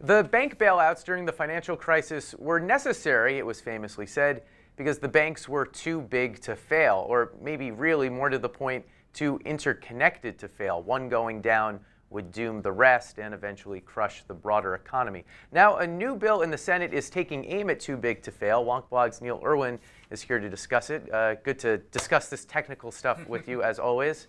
The bank bailouts during the financial crisis were necessary, it was famously said, because the banks were too big to fail, or maybe really more to the point, too interconnected to fail. One going down would doom the rest and eventually crush the broader economy. Now, a new bill in the Senate is taking aim at too big to fail. Wonkblog's Neil Irwin is here to discuss it. Good to discuss this technical stuff with you, as always.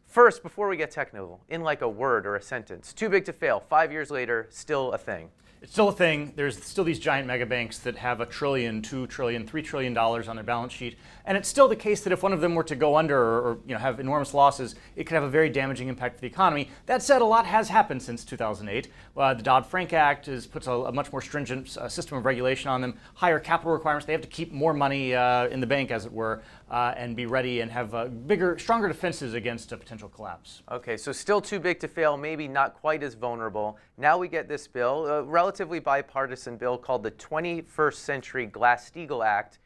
First, before we get technical, in like a word or a sentence, too big to fail, 5 years later, still a thing. It's still a thing. There's still these giant mega banks that have $1 trillion, $2 trillion, $3 trillion on their balance sheet. And it's still the case that if one of them were to go under or have enormous losses, it could have a very damaging impact to the economy. That said, a lot has happened since 2008. The Dodd-Frank Act puts a much more stringent system of regulation on them, higher capital requirements. They have to keep more money in the bank, as it were, and be ready and have bigger, stronger defenses against a potential collapse. Okay, so still too big to fail, maybe not quite as vulnerable. Now we get this bill, a relatively bipartisan bill called the 21st Century Glass-Steagall Act.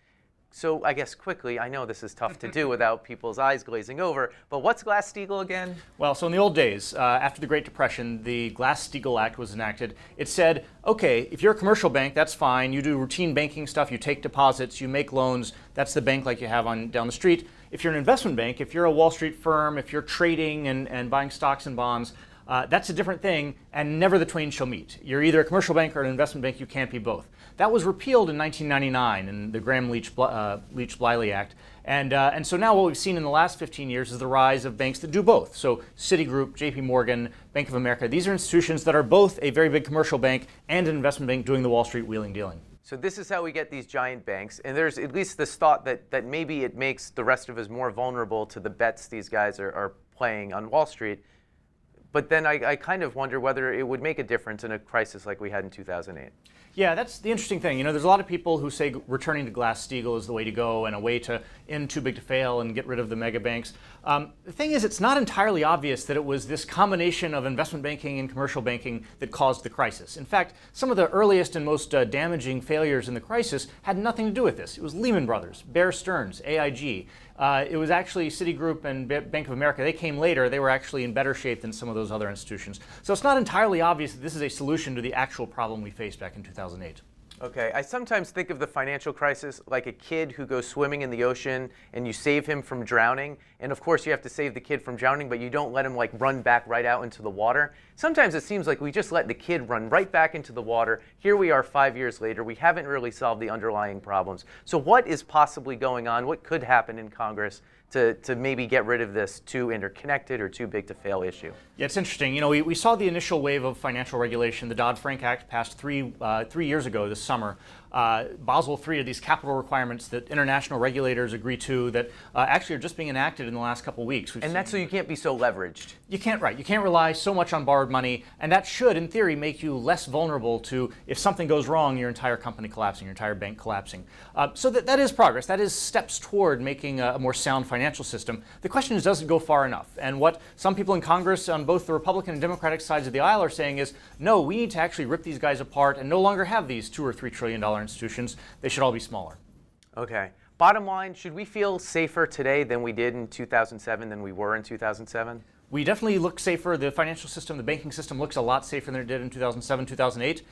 So I guess quickly, I know this is tough to do without people's eyes glazing over, but what's Glass-Steagall again? Well, so in the old days, after the Great Depression, the Glass-Steagall Act was enacted. It said, okay, if you're a commercial bank, that's fine. You do routine banking stuff, you take deposits, you make loans. That's the bank like you have down the street. If you're an investment bank, if you're a Wall Street firm, if you're trading and buying stocks and bonds, that's a different thing, and never the twain shall meet. You're either a commercial bank or an investment bank. You can't be both. That was repealed in 1999 in the Gramm-Leach-Bliley Act. And so now what we've seen in the last 15 years is the rise of banks that do both. So Citigroup, JP Morgan, Bank of America, these are institutions that are both a very big commercial bank and an investment bank doing the Wall Street wheeling dealing. So this is how we get these giant banks, and there's at least this thought that maybe it makes the rest of us more vulnerable to the bets these guys are playing on Wall Street. But then I kind of wonder whether it would make a difference in a crisis like we had in 2008. Yeah, that's the interesting thing. There's a lot of people who say returning to Glass-Steagall is the way to go and a way to end too big to fail and get rid of the mega banks. The thing is, it's not entirely obvious that it was this combination of investment banking and commercial banking that caused the crisis. In fact, some of the earliest and most damaging failures in the crisis had nothing to do with this. It was Lehman Brothers, Bear Stearns, AIG. It was actually Citigroup and Bank of America. They came later. They were actually in better shape than some of those other institutions. So it's not entirely obvious that this is a solution to the actual problem we faced back in 2008. Okay, I sometimes think of the financial crisis like a kid who goes swimming in the ocean and you save him from drowning. And of course you have to save the kid from drowning, but you don't let him run back right out into the water. Sometimes it seems like we just let the kid run right back into the water. Here we are 5 years later. We haven't really solved the underlying problems. So what is possibly going on? What could happen in Congress to maybe get rid of this too interconnected or too big to fail issue? Yeah, it's interesting. We saw the initial wave of financial regulation. The Dodd-Frank Act passed three years ago this summer. Basel III are these capital requirements that international regulators agree to that actually are just being enacted in the last couple of weeks. And that's so you can't be so leveraged. You can't, right. You can't rely so much on borrowed money, and that should, in theory, make you less vulnerable to, if something goes wrong, your entire company collapsing, your entire bank collapsing. So that is progress. That is steps toward making a more sound financial system. The question is, does it go far enough? And what some people in Congress on both the Republican and Democratic sides of the aisle are saying is, no, we need to actually rip these guys apart and no longer have these $2 or $3 trillion institutions. They should all be smaller. Okay. Bottom line, should we feel safer today than we did in 2007 than we were in 2007? We definitely look safer. The financial system, the banking system looks a lot safer than it did in 2007, 2008.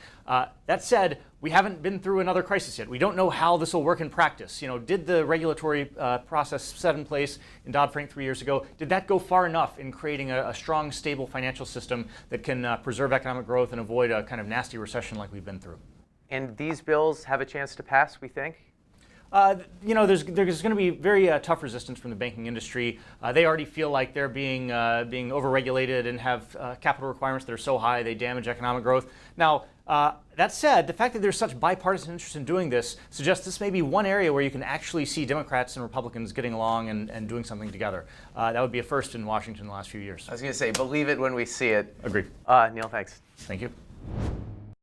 That said, we haven't been through another crisis yet. We don't know how this will work in practice. Did the regulatory process set in place in Dodd-Frank 3 years ago, did that go far enough in creating a strong, stable financial system that can preserve economic growth and avoid a kind of nasty recession like we've been through? And these bills have a chance to pass, we think? There's going to be very tough resistance from the banking industry. They already feel like they're being overregulated and have capital requirements that are so high they damage economic growth. Now, that said, the fact that there's such bipartisan interest in doing this suggests this may be one area where you can actually see Democrats and Republicans getting along and doing something together. That would be a first in Washington in the last few years. I was going to say, believe it when we see it. Agreed. Neil, thanks. Thank you.